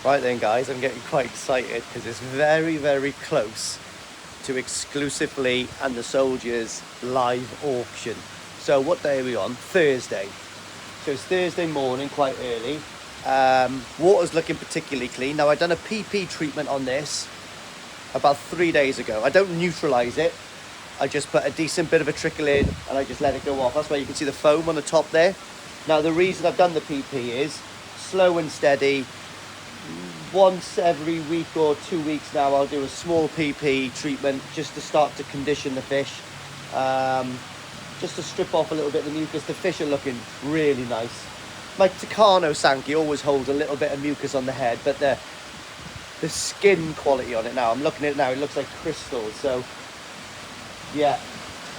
Right then, guys, I'm getting quite excited because it's very, very close to exclusively and the Soldiers live auction. So what day are we on? Thursday. So it's Thursday morning, quite early. Water's looking particularly clean. Now, I've done a PP treatment on this about 3 days ago. I don't neutralise it. I just put a decent bit of a trickle in and I just let it go off. That's why you can see the foam on the top there. Now, the reason I've done the PP is slow and steady. Once every week or 2 weeks now, I'll do a small PP treatment just to start to condition the fish. Just to strip off a little bit of the mucus. The fish are looking really nice. My Tucano Sankey always holds a little bit of mucus on the head, but the skin quality on it now, I'm looking at it now, it looks like crystal. So, yeah.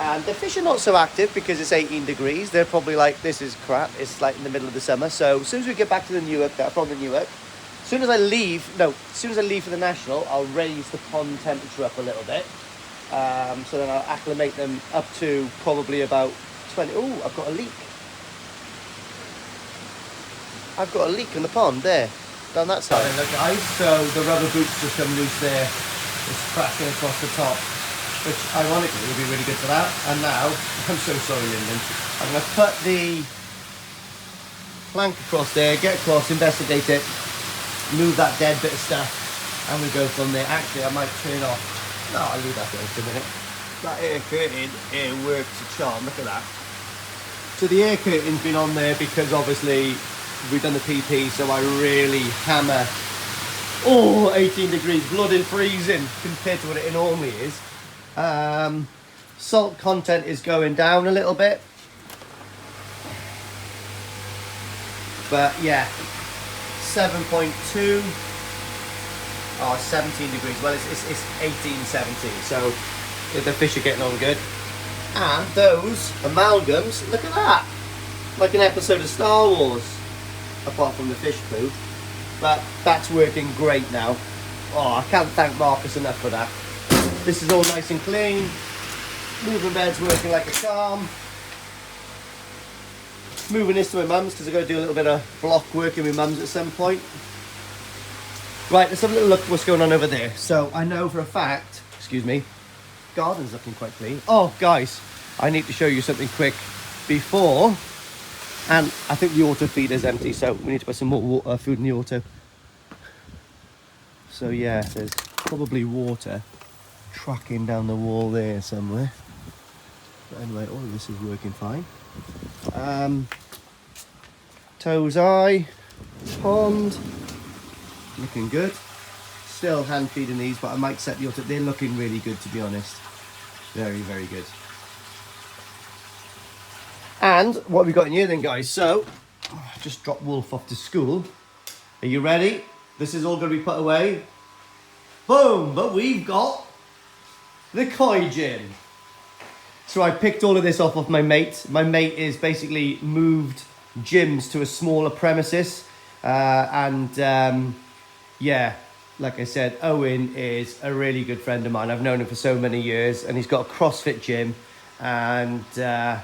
And the fish are not so active because it's 18 degrees. They're probably like, this is crap. It's like in the middle of the summer. So as soon as we get back to the Newark, from the Newark, as soon as I leave for the National, I'll raise the pond temperature up a little bit. So then I'll acclimate them up to probably about 20. Oh, I've got a leak. I've got a leak in the pond there, down that side. Look, guys, so the rubber boots just come loose there. It's cracking across the top, which ironically will be really good for that. And now, I'm so sorry, Lyndon. I'm going to put the plank across there, get across, investigate it, move that dead bit of stuff, and we go from there. Actually, I might turn off. No, I'll leave that there for a minute. That air curtain, it works a charm. Look at that. So the air curtain's been on there because obviously we've done the PP, so I really hammer. Oh, 18 degrees, bloody freezing compared to what it normally is. Salt content is going down a little bit. But yeah, 7.2. Oh, 17 degrees. Well, it's 18, 17. So the fish are getting on good. And those amalgams, look at that. Like an episode of Star Wars. Apart from the fish poo. But that's working great now. Oh, I can't thank Marcus enough for that. This is all nice and clean. Moving bed's working like a charm. Moving this to my mum's because I've got to do a little bit of block working with mum's at some point. Right, let's have a little look at what's going on over there. So I know for a fact, excuse me, garden's looking quite clean. Oh, guys, I need to show you something quick before. And I think the auto feeder's empty, so we need to put some more water, food in the auto. So yeah, there's probably water tracking down the wall there somewhere. But anyway, all of this is working fine. Toes eye, pond, looking good. Still hand feeding these, but I might set the auto. They're looking really good, to be honest. Very, very good. And what have we got in here then, guys? So, I just dropped Wolf off to school. Are you ready? This is all going to be put away. Boom! But we've got the koi gym. So I picked all of this off of my mate. My mate is basically moved gyms to a smaller premises. Yeah, like I said, Owen is a really good friend of mine. I've known him for so many years, and he's got a CrossFit gym. And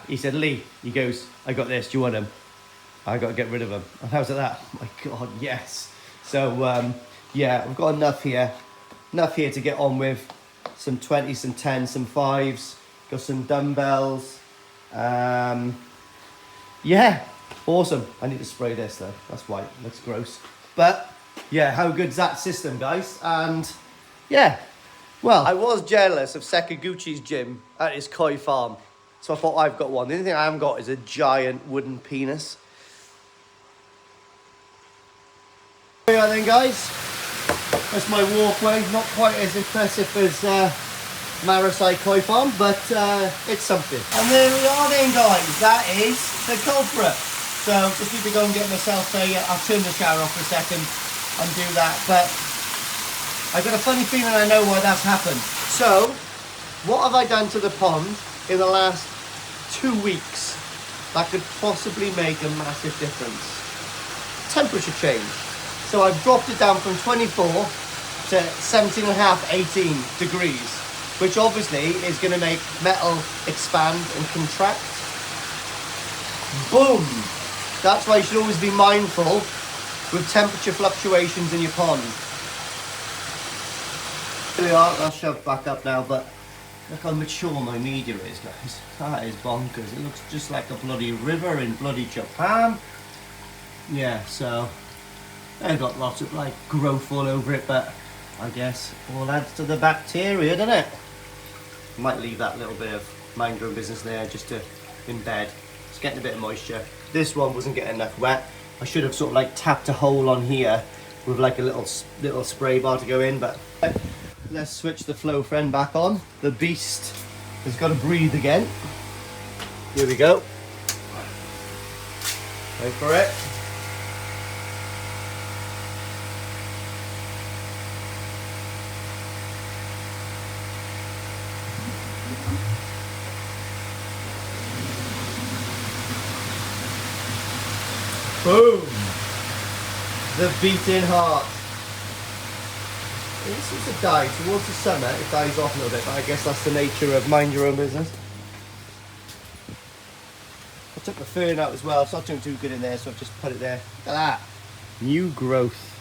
he said, Lee, he goes, I got this, do you want him? I got to get rid of him. And I was like that, oh my God, yes. So, yeah, I've got enough here to get on with. Some 20s, some 10s, some 5s. Got some dumbbells. Yeah, awesome. I need to spray this though. That's white, looks gross. But, yeah, how good's that system, guys? And, yeah. Well, I was jealous of Sakaguchi's gym at his koi farm. So I thought I've got one. The only thing I haven't got is a giant wooden penis. Here we are then, guys. That's my walkway. Not quite as impressive as Marasai Koi Farm, but it's something. And there we are then, guys. That is the culprit. So just need to go and get myself I'll turn the shower off for a second and do that. But I've got a funny feeling I know why that's happened. So, what have I done to the pond in the last 2 weeks that could possibly make a massive difference? Temperature change. So I've dropped it down from 24 to 17 and a half, 18 degrees, which obviously is going to make metal expand and contract. Boom! That's why you should always be mindful with temperature fluctuations in your pond. Here we are, I'll shove back up now, but look how mature my media is, guys. That is bonkers. It looks just like a bloody river in bloody Japan. Yeah, so they've got lots of like growth all over it, but I guess all adds to the bacteria, doesn't it? Might leave that little bit of mind your own business there just to embed. It's getting a bit of moisture. This one wasn't getting enough wet. I should have sort of like tapped a hole on here with like a little spray bar to go in, but let's switch the Flow Friend back on. The beast has got to breathe again. Here we go. Wait for it. Boom! The beating heart. It seems to die towards the summer. It dies off a little bit, but I guess that's the nature of mind your own business. I took the fern out as well. It's not doing too good in there, so I've just put it there. Look at that. New growth.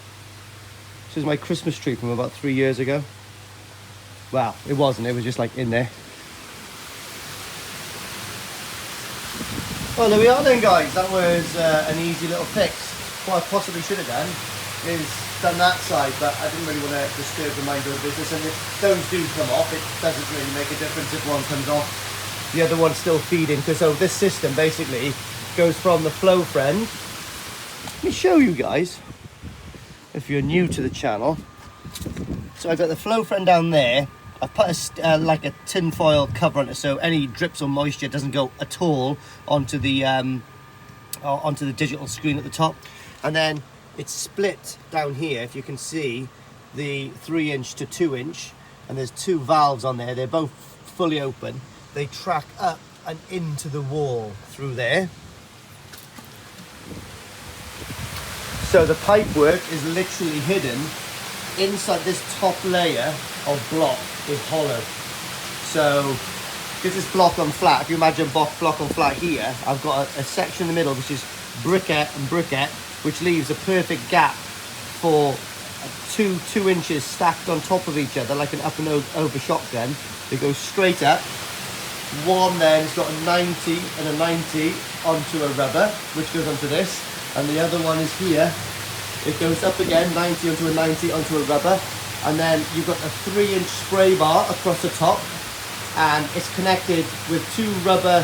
This is my Christmas tree from about 3 years ago. Well, it wasn't. It was just like in there. Well, there we are then, guys. That was an easy little fix. What I possibly should have done is done that side, but I didn't really want to disturb the mind your own business. And if those do come off, it doesn't really make a difference if one comes off. The other one's still feeding, because so this system basically goes from the Flow Friend. Let me show you guys, if you're new to the channel. So I've got the Flow Friend down there. I've put like a tin foil cover on it, so any drips or moisture doesn't go at all onto the digital screen at the top. And then it's split down here, if you can see, the 3-inch to 2-inch, and there's 2 valves on there. They're both fully open. They track up and into the wall through there. So the pipework is literally hidden inside this top layer of block is hollow. So because this block on flat, if you imagine block on flat here, I've got a section in the middle which is briquette and briquette, which leaves a perfect gap for 2 inches stacked on top of each other like an up and over shotgun. They go straight up. One then has got a 90 and a 90 onto a rubber, which goes onto this, and the other one is here. It goes up again, 90 onto a 90 onto a rubber, and then you've got a 3-inch spray bar across the top, and it's connected with 2 rubber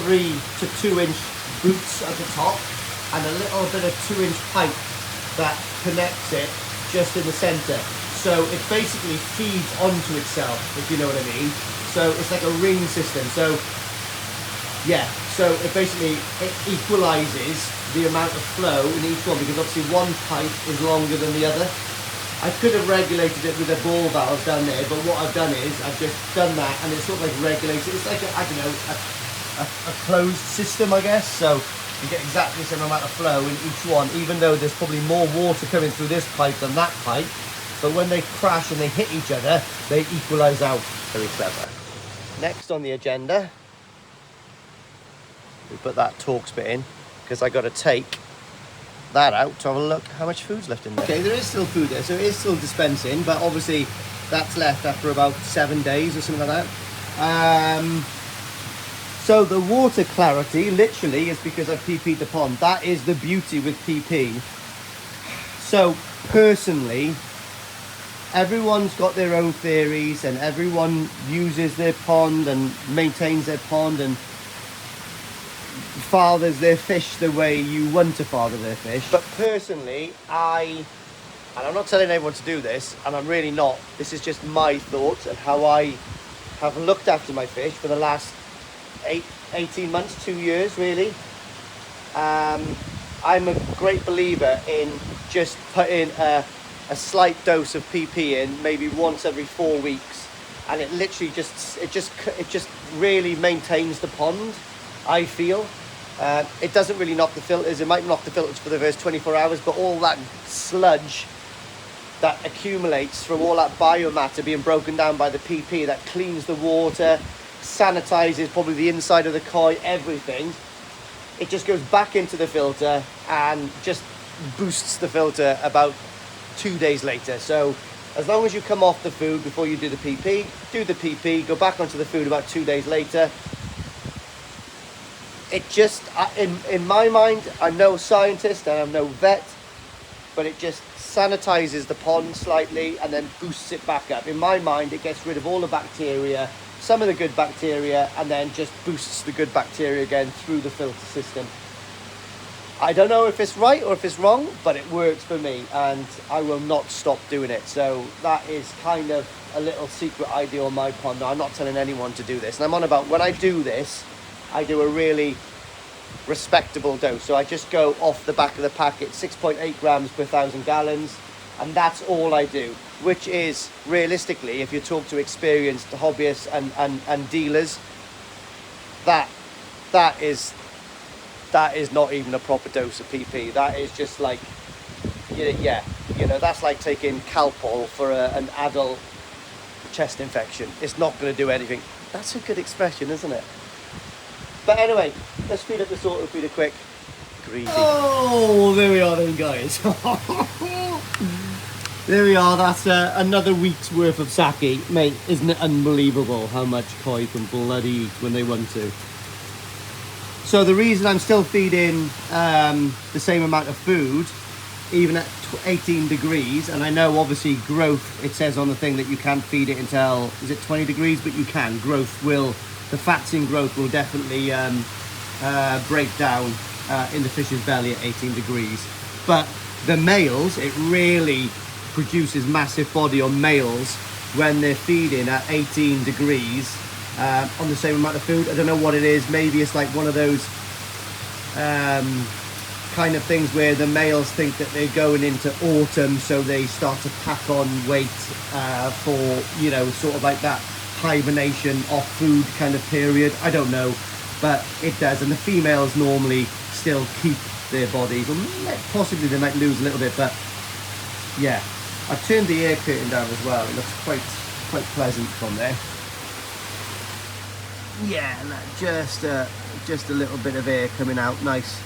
3 to 2-inch boots at the top, and a little bit of 2-inch pipe that connects it just in the center. So it basically feeds onto itself, if you know what I mean. So it's like a ring system. So yeah, so it basically equalizes the amount of flow in each one, because obviously one pipe is longer than the other. I could have regulated it with a ball valve down there, but what I've done is I've just done that, and it's sort of like regulated. It's like I don't know, a closed system, I guess. So you get exactly the same amount of flow in each one, even though there's probably more water coming through this pipe than that pipe. But when they crash and they hit each other, they equalize out. Very clever. Next on the agenda, we put that Torx bit in, because I got to take that out to have a look how much food's left in there. Okay, there is still food there, so it is still dispensing, but obviously that's left after about 7 days or something like that. So the water clarity literally is because I've PP'd the pond. That is the beauty with PP. So personally, everyone's got their own theories, and everyone uses their pond and maintains their pond and fathers their fish the way you want to father their fish. But personally, and I'm not telling everyone to do this, and I'm really not. This is just my thoughts and how I have looked after my fish for the last 18 months, 2 years really. I'm a great believer in just putting a slight dose of PP in, maybe once every 4 weeks, and it literally just really maintains the pond, I feel. It doesn't really knock the filters. It might knock the filters for the first 24 hours, but all that sludge that accumulates from all that biomatter being broken down by the PP, that cleans the water, sanitizes probably the inside of the koi, everything. It just goes back into the filter and just boosts the filter about 2 days later. So as long as you come off the food before you do the PP, go back onto the food about 2 days later. It just, in my mind, I'm no scientist and I'm no vet, but it just sanitizes the pond slightly and then boosts it back up. In my mind, it gets rid of all the bacteria, some of the good bacteria, and then just boosts the good bacteria again through the filter system. I don't know if it's right or if it's wrong, but it works for me and I will not stop doing it. So that is kind of a little secret idea on my pond. Now, I'm not telling anyone to do this. And I'm on about, when I do this, I do a really respectable dose. So I just go off the back of the packet, 6.8 grams per 1,000 gallons. And that's all I do, which is realistically, if you talk to experienced hobbyists and dealers, that is not even a proper dose of PP. That is just like, yeah, you know, that's like taking Calpol for an adult chest infection. It's not going to do anything. That's a good expression, isn't it? But anyway, let's feed up this auto feeder quick. Greedy. Oh, there we are then, guys. There we are. That's another week's worth of sake. Mate, isn't it unbelievable how much koi can bloody eat when they want to? So the reason I'm still feeding the same amount of food, even at 18 degrees, and I know obviously growth, it says on the thing that you can't feed it until, is it 20 degrees? But you can. Growth will, the fats in growth will definitely break down in the fish's belly at 18 degrees. But the males, it really produces massive body on males when they're feeding at 18 degrees. On the same amount of food. I don't know what it is. Maybe it's like one of those kind of things where the males think that they're going into autumn, so they start to pack on weight for, you know, sort of like that hibernation off food kind of period. I don't know, but it does. And the females normally still keep their bodies, or possibly they might lose a little bit, but yeah. I've turned the air curtain down as well. It looks quite pleasant from there. Yeah, just a little bit of air coming out, nice.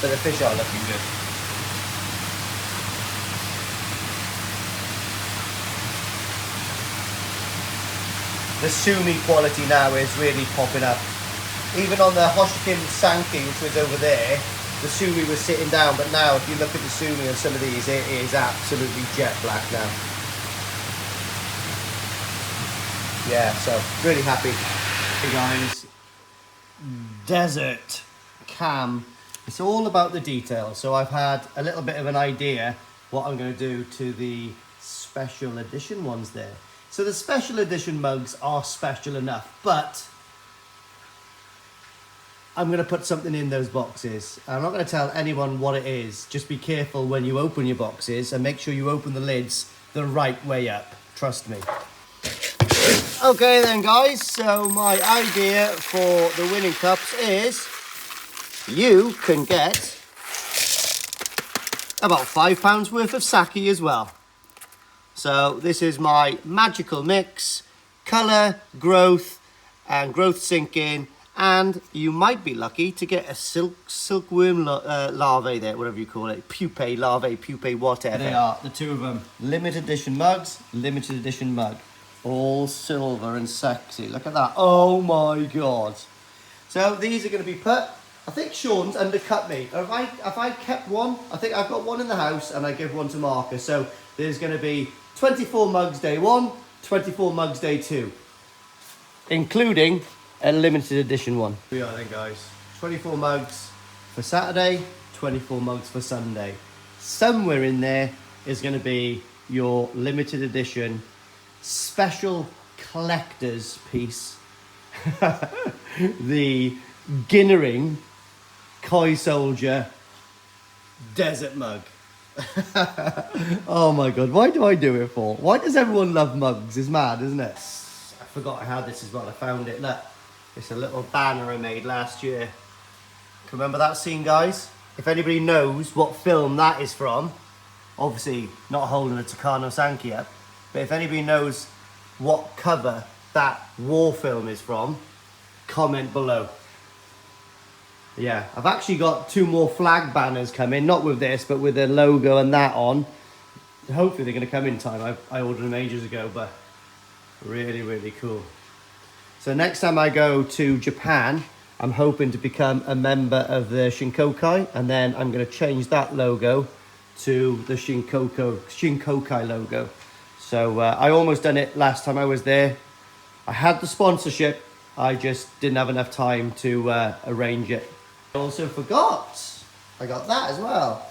But the fish are looking good. The sumi quality now is really popping up. Even on the Hoshikin Sankey, which was over there, the sumi was sitting down, but now if you look at the sumi on some of these, it is absolutely jet black now. Yeah, so really happy. Hey guys, desert cam. It's all about the details. So I've had a little bit of an idea what I'm going to do to the special edition ones there. So the special edition mugs are special enough, but I'm going to put something in those boxes. I'm not going to tell anyone what it is. Just be careful when you open your boxes and make sure you open the lids the right way up. Trust me. Okay then guys, so my idea for the winning cups is you can get about £5 worth of sake as well. So this is my magical mix, colour, growth and growth sinking, and you might be lucky to get a silkworm larvae there, whatever you call it, pupae, larvae, pupae, whatever. They are, the two of them. Limited edition mugs, limited edition mug. All silver and sexy. Look at that. Oh my God. So these are going to be put, I think Sean's undercut me. If I kept one, I think I've got one in the house and I give one to Marcus. So there's going to be 24 mugs day one, 24 mugs day two, including a limited edition one. We are then guys. 24 mugs for Saturday, 24 mugs for Sunday. Somewhere in there is going to be your limited edition special collector's piece. The Ginnering Koi Soldier desert mug. Oh my God, why do I do it for? Why does everyone love mugs? It's mad, isn't it? I forgot I had this as well. I found it. Look, it's a little banner I made last year. Can remember that scene, guys? If anybody knows what film that is from, obviously not holding a Takano Sankey up, but if anybody knows what cover that war film is from, comment below. Yeah, I've actually got 2 more flag banners coming, not with this, but with the logo and that on. Hopefully they're going to come in time. I ordered them ages ago, but really, really cool. So next time I go to Japan, I'm hoping to become a member of the Shinkokai, and then I'm going to change that logo to the Shinkokai logo. So I almost done it last time I was there. I had the sponsorship, I just didn't have enough time to arrange it. I also forgot, I got that as well.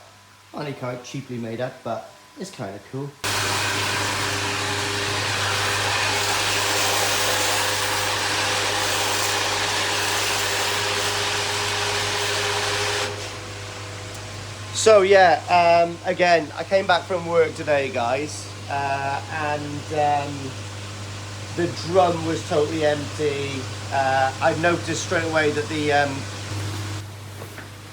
Only quite cheaply made up, but it's kind of cool. So yeah, again, I came back from work today, guys, and the drum was totally empty. I noticed straight away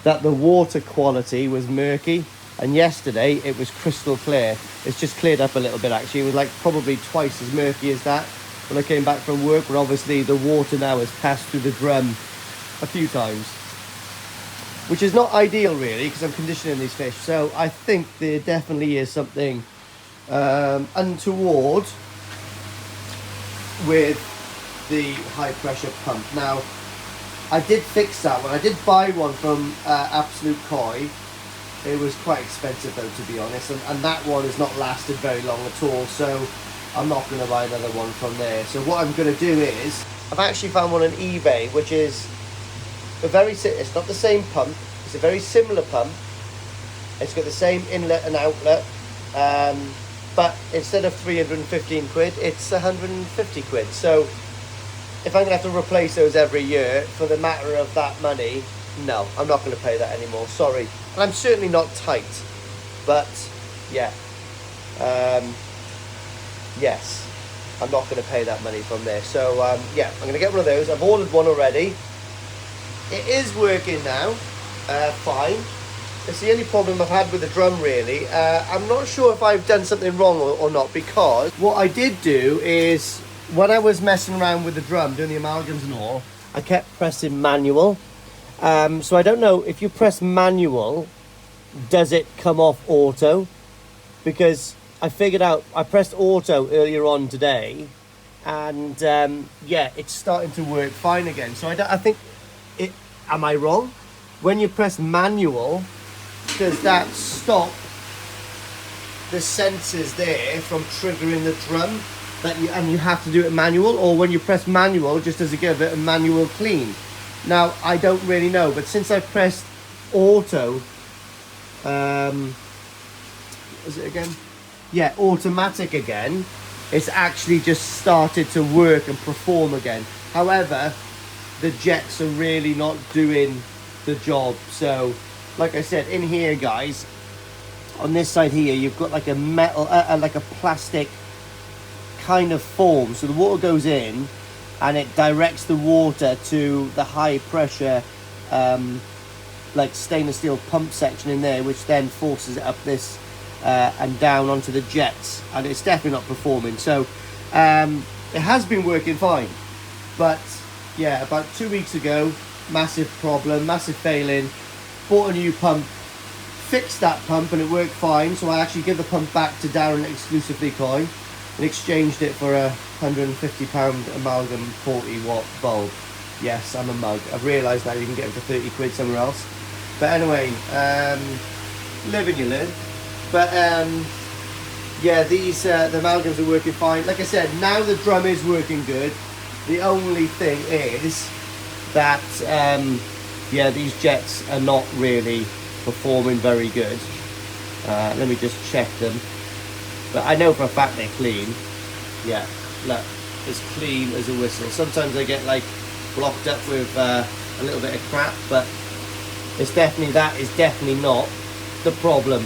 that the water quality was murky, and yesterday it was crystal clear. It's just cleared up a little bit actually. It was like probably twice as murky as that when I came back from work, but obviously the water now has passed through the drum a few times, which is not ideal really, because I'm conditioning these fish. So I think there definitely is something untoward with the high pressure pump. Now, I did fix that one. I did buy one from Absolute Koi. It was quite expensive though, to be honest, and that one has not lasted very long at all, so I'm not going to buy another one from there. So what I'm going to do is, I've actually found one on eBay, which is it's not the same pump, it's a very similar pump. It's got the same inlet and outlet, but instead of 315 quid, it's 150 quid. So if I'm going to have to replace those every year for the matter of that money, no, I'm not going to pay that anymore, sorry. And I'm certainly not tight, but yeah, yes, I'm not going to pay that money from there. So yeah, I'm going to get one of those. I've ordered one already. It is working now, fine. It's the only problem I've had with the drum really. I'm not sure if I've done something wrong or not, because what I did do is, when I was messing around with the drum, doing the amalgams and all, I kept pressing manual. So I don't know, if you press manual, does it come off auto? Because I figured out, I pressed auto earlier on today, and yeah, it's starting to work fine again. So I think, am I wrong? When you press manual, does that stop the sensors there from triggering the drum? And you have to do it manual, or when you press manual, just does it give it a manual clean? Now, I don't really know, but since I've pressed auto, is it again? Yeah, automatic again, it's actually just started to work and perform again. However, the jets are really not doing the job. So, like I said, in here, guys, on this side here, you've got like a metal, like a plastic kind of form. So the water goes in, and it directs the water to the high pressure like stainless steel pump section in there, which then forces it up this and down onto the jets, and it's definitely not performing. So it has been working fine, but yeah, about 2 weeks ago, massive problem, massive failing. Bought a new pump, fixed that pump, and it worked fine. So I actually give the pump back to Darren exclusively Koi and exchanged it for a £150 amalgam 40-watt bulb. Yes, I'm a mug. I've realised now you can get them for 30 quid somewhere else. But anyway, live and you learn. But yeah, these the amalgams are working fine. Like I said, now the drum is working good. The only thing is that yeah, these jets are not really performing very good. Let me just check them. But I know for a fact they're clean. Yeah, look, as clean as a whistle. Sometimes they get like blocked up with a little bit of crap, but it's definitely, that is definitely not the problem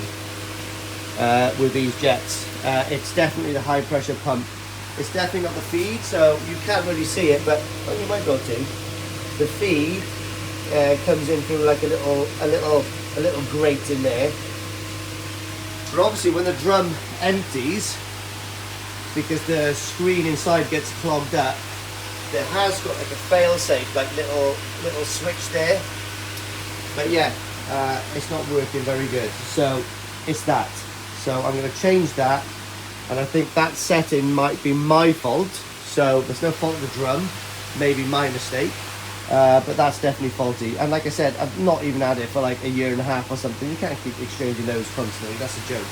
with these jets. It's definitely the high pressure pump. It's definitely not the feed, so you can't really see it, but well, you might go to. The feed comes in through like a little grate in there. But obviously when the drum empties, because the screen inside gets clogged up, there has got like a fail-safe, like little switch there. But yeah, it's not working very good. So it's that. So I'm going to change that. And I think that setting might be my fault. So there's no fault of the drum, maybe my mistake. But that's definitely faulty. And like I said, I've not even had it for like a year and a half or something. You can't keep exchanging those constantly. That's a joke.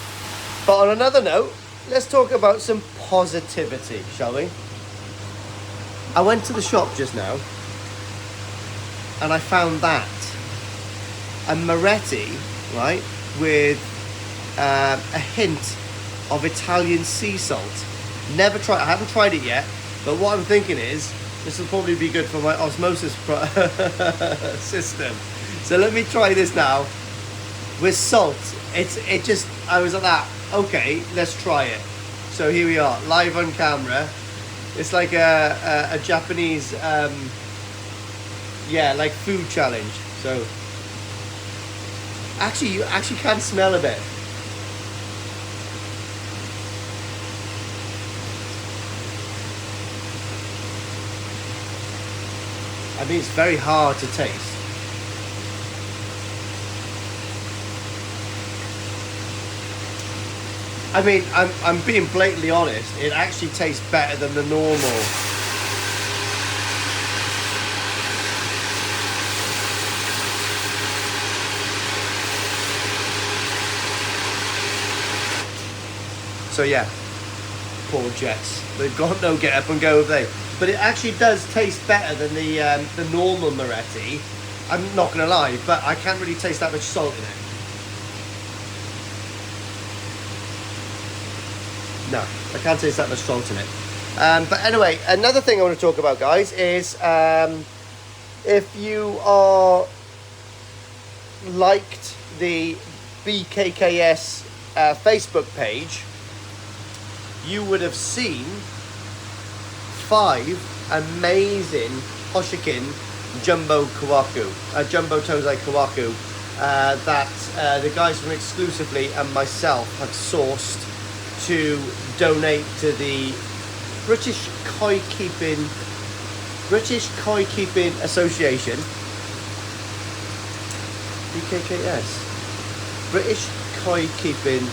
But on another note, let's talk about some positivity, shall we? I went to the shop just now and I found that a Moretti, right, with a hint of Italian sea salt. Never tried. I haven't tried it yet, but what I'm thinking is this will probably be good for my osmosis system. So let me try this now with salt. I was like that. Okay, let's try it. So here we are, live on camera. It's like a Japanese, yeah, like food challenge. So actually, you actually can smell a bit. I mean, it's very hard to taste. I mean, I'm being blatantly honest. It actually tastes better than the normal. So yeah, poor Jets. They've got no get up and go, have they? But it actually does taste better than the normal Moretti. I'm not gonna lie, but I can't really taste that much salt in it. No, I can't taste that much salt in it. But anyway, another thing I want to talk about, guys, is if you are liked the BKKS Facebook page, you would have seen 5 amazing Hoshikin Jumbo Kawaku, Jumbo Tozai Kawaku, that the guys from Exclusively and myself have sourced to donate to the British Koi Keeping Association, BKKS, British Koi Keeping,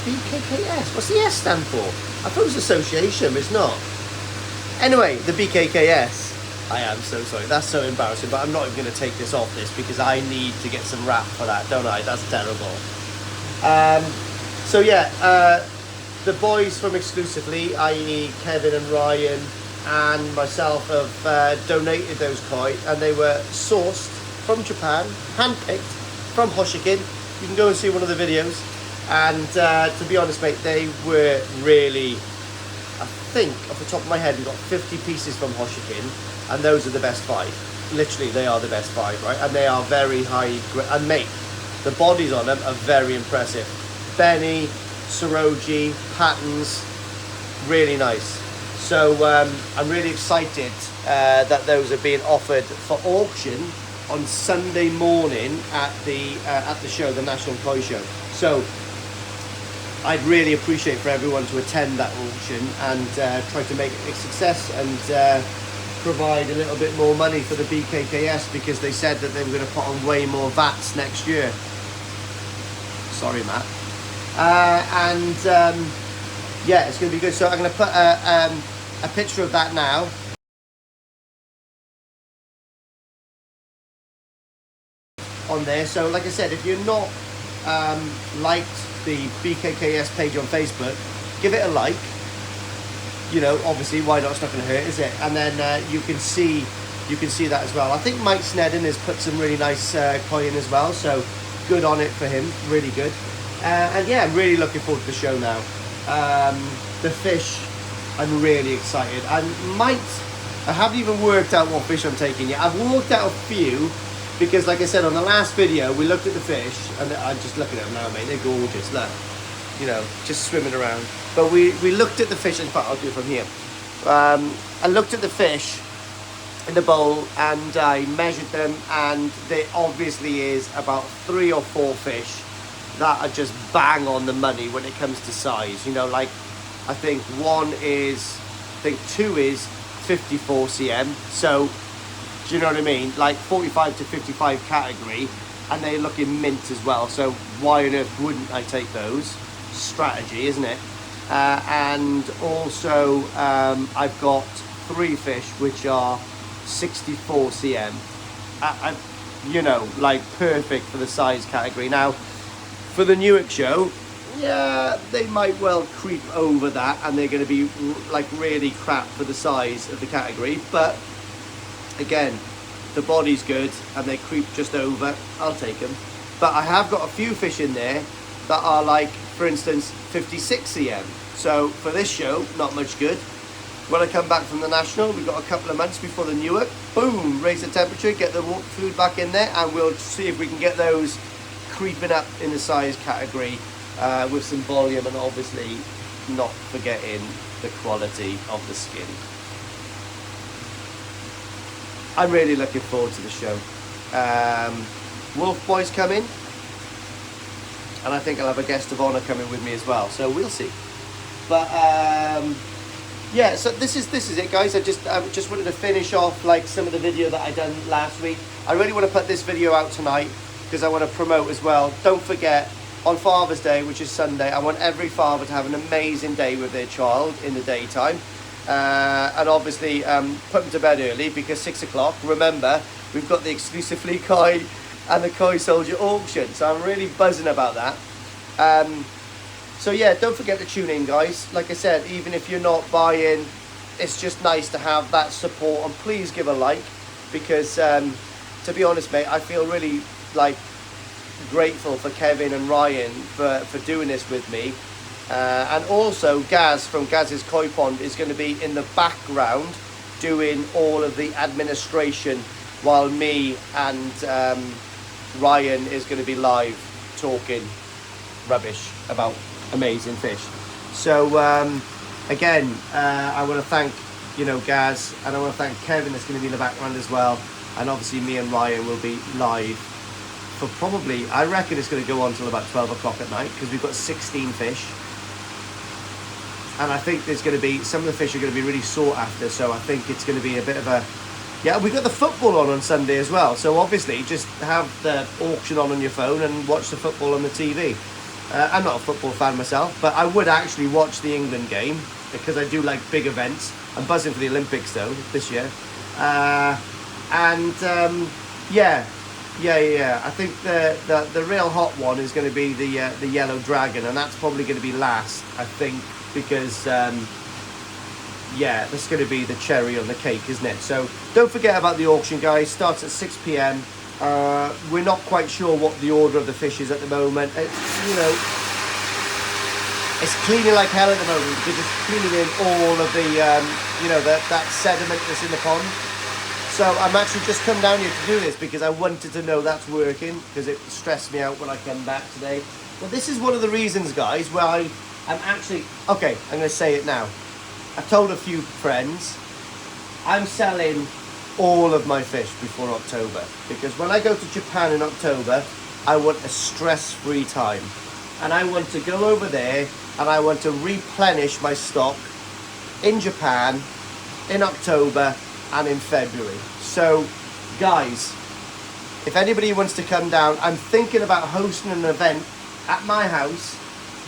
BKKS. What's the S stand for? I thought it was association, but it's not. Anyway, the BKKS. I am so sorry. That's so embarrassing, but I'm not even going to take this off this because I need to get some rap for that, don't I? That's terrible. So yeah, the boys from Exclusively, i.e. Kevin and Ryan and myself, have donated those koi, and they were sourced from Japan, handpicked from Hoshikin. You can go and see one of the videos. And to be honest, mate, they were really, I think off the top of my head, we got 50 pieces from Hoshikin, and those are the best 5. Literally, they are the best 5, right? And they are very high grade. And mate, the bodies on them are very impressive. Benny, Saroji, patterns, really nice. So I'm really excited that those are being offered for auction on Sunday morning at the show, the National Koi Show. So I'd really appreciate for everyone to attend that auction and try to make it a success and provide a little bit more money for the BKKS, because they said that they were going to put on way more VATs next year. Sorry, Matt. Yeah, it's going to be good. So I'm going to put a picture of that now. On there. So like I said, if you're not liked the BKKS page on Facebook, give it a like. You know, obviously, why not? It's not going to hurt, is it? And then you can see that as well. I think Mike Snedden has put some really nice koi in as well, so good on it for him. Really good. And yeah, I'm really looking forward to the show now. The fish, I'm really excited. I haven't even worked out what fish I'm taking yet. I've worked out a few, because like I said on the last video, we looked at the fish, and I'm just looking at them now, mate. They're gorgeous. Look, you know, just swimming around. But we looked at the fish. In fact, I'll do it from here. I looked at the fish in the bowl and I measured them, and there obviously is about 3 or 4 fish that are just bang on the money when it comes to size. You know, like I think 2 is 54 cm. So Do you know what I mean? Like 45 to 55 category, and they're looking mint as well. So why on earth wouldn't I take those? Strategy, isn't it? And also I've got 3 fish which are 64 cm. You know, like perfect for the size category. Now, for the Newark show, yeah, they might well creep over that, and they're going to be like really crap for the size of the category. But again, the body's good and they creep just over, I'll take them. But I have got a few fish in there that are like, for instance, 56 cm. So for this show, not much good. When I come back from the National, we've got a couple of months before the Newark. Boom, raise the temperature, get the food back in there, and we'll see if we can get those creeping up in the size category with some volume, and obviously not forgetting the quality of the skin. I'm really looking forward to the show. Wolf Boy's coming, and I think I'll have a guest of honour coming with me as well, so we'll see. But yeah, so this is it, guys. I just wanted to finish off like some of the video that I done last week. I really want to put this video out tonight because I want to promote as well. Don't forget, on Father's Day, which is Sunday, I want every father to have an amazing day with their child in the daytime. And obviously put them to bed early, because 6 o'clock, remember, we've got the exclusive Fleet Koi and the Koi Soldier auction. So I'm really buzzing about that. So yeah, don't forget to tune in, guys. Like I said, even if you're not buying, it's just nice to have that support. And please give a like, because to be honest, mate, I feel really like grateful for Kevin and Ryan for doing this with me. And also Gaz from Gaz's Koi Pond is going to be in the background doing all of the administration, while me and Ryan is going to be live talking rubbish about amazing fish. So again, I want to thank, you know, Gaz, and I want to thank Kevin that's going to be in the background as well. And obviously me and Ryan will be live for probably, I reckon it's going to go on till about 12 o'clock at night, because we've got 16 fish. And I think there's going to be, some of the fish are going to be really sought after, so I think it's going to be a bit of a, yeah, we've got the football on Sunday as well, so obviously just have the auction on your phone and watch the football on the TV. I'm not a football fan myself, but I would actually watch the England game, because I do like big events. I'm buzzing for the Olympics though, this year. Yeah, I think the real hot one is going to be the Yellow Dragon, and that's probably going to be last, I think, because yeah, that's going to be the cherry on the cake, isn't it? So don't forget about the auction, guys. Starts at 6 p.m. We're not quite sure what the order of the fish is at the moment. You know, it's cleaning like hell at the moment. We're just cleaning in all of the you know, that sediment that's in the pond. So I'm actually just come down here to do this because I wanted to know that's working, because it stressed me out when I came back today. Well, this is one of the reasons, guys, why I'm actually, okay, I'm going to say it now. I've told a few friends, I'm selling all of my fish before October, because when I go to Japan in October, I want a stress-free time. And I want to go over there and I want to replenish my stock in Japan in October and in February. So guys, if anybody wants to come down, I'm thinking about hosting an event at my house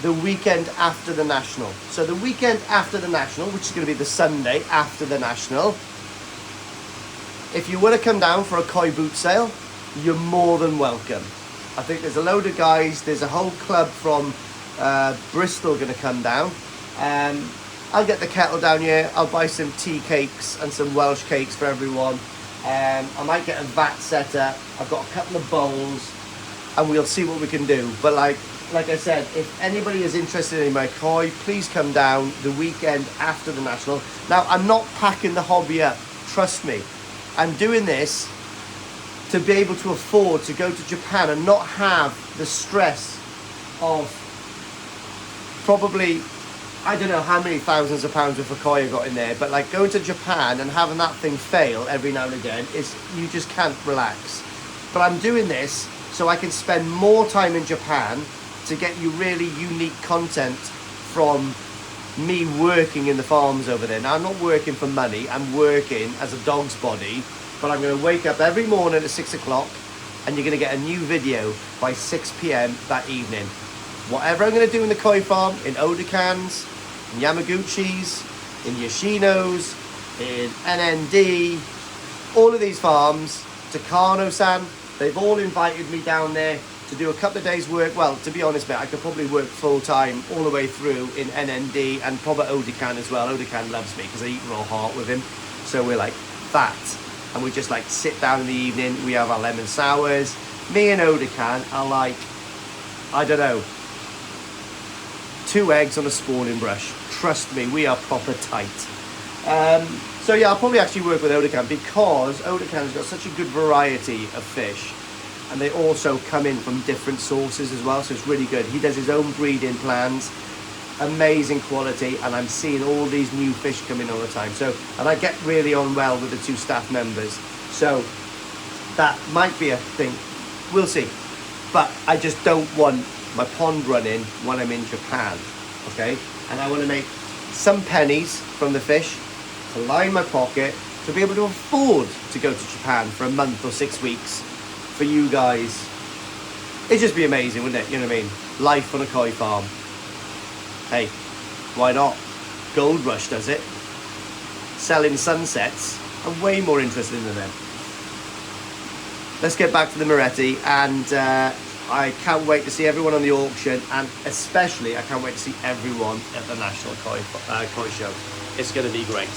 the weekend after the National. So the weekend after the National, which is going to be the Sunday after the National, if you want to come down for a koi boot sale, you're more than welcome. I think there's a load of guys, there's a whole club from Bristol going to come down. I'll get the kettle down here, I'll buy some tea cakes and some Welsh cakes for everyone. I might get a vat set up, I've got a couple of bowls, and we'll see what we can do. But like I said, if anybody is interested in my koi, please come down the weekend after the National. Now, I'm not packing the hobby up, trust me. I'm doing this to be able to afford to go to Japan and not have the stress of probably, I don't know how many thousands of pounds worth of koi I got in there, but like going to Japan and having that thing fail every now and again, is, you just can't relax. But I'm doing this so I can spend more time in Japan to get you really unique content from me working in the farms over there. Now, I'm not working for money, I'm working as a dog's body but I'm going to wake up every morning at 6 o'clock, and you're going to get a new video by 6 p.m. that evening. Whatever I'm going to do in the koi farm, in Odakans, in Yamaguchis, in Yoshinos, in NND, all of these farms, Takano-san, they've all invited me down there to do a couple of days work. Well, to be honest, mate, I could probably work full time all the way through in NND and probably Odakan as well. Odakan loves me because I eat raw heart with him. So we're like that. And we just like sit down in the evening. We have our lemon sours. Me and Odakan are like, I don't know, 2 eggs on a spawning brush. Trust me, we are proper tight. So yeah, I'll probably actually work with Odakan because Odakan's got such a good variety of fish, and they also come in from different sources as well, so it's really good. He does his own breeding plans, amazing quality, and I'm seeing all these new fish come in all the time. So, and I get really on well with the 2 staff members, so that might be a thing. We'll see. But I just don't want my pond running when I'm in Japan, okay? And I want to make some pennies from the fish to line my pocket to be able to afford to go to Japan for a month or 6 weeks for you guys. It'd just be amazing, wouldn't it? You know what I mean? Life on a koi farm. Hey, why not? Gold Rush does it. Selling sunsets. I'm way more interested in them. Let's get back to the Moretti, and I can't wait to see everyone on the auction, and especially I can't wait to see everyone at the National Koi Show. It's going to be great.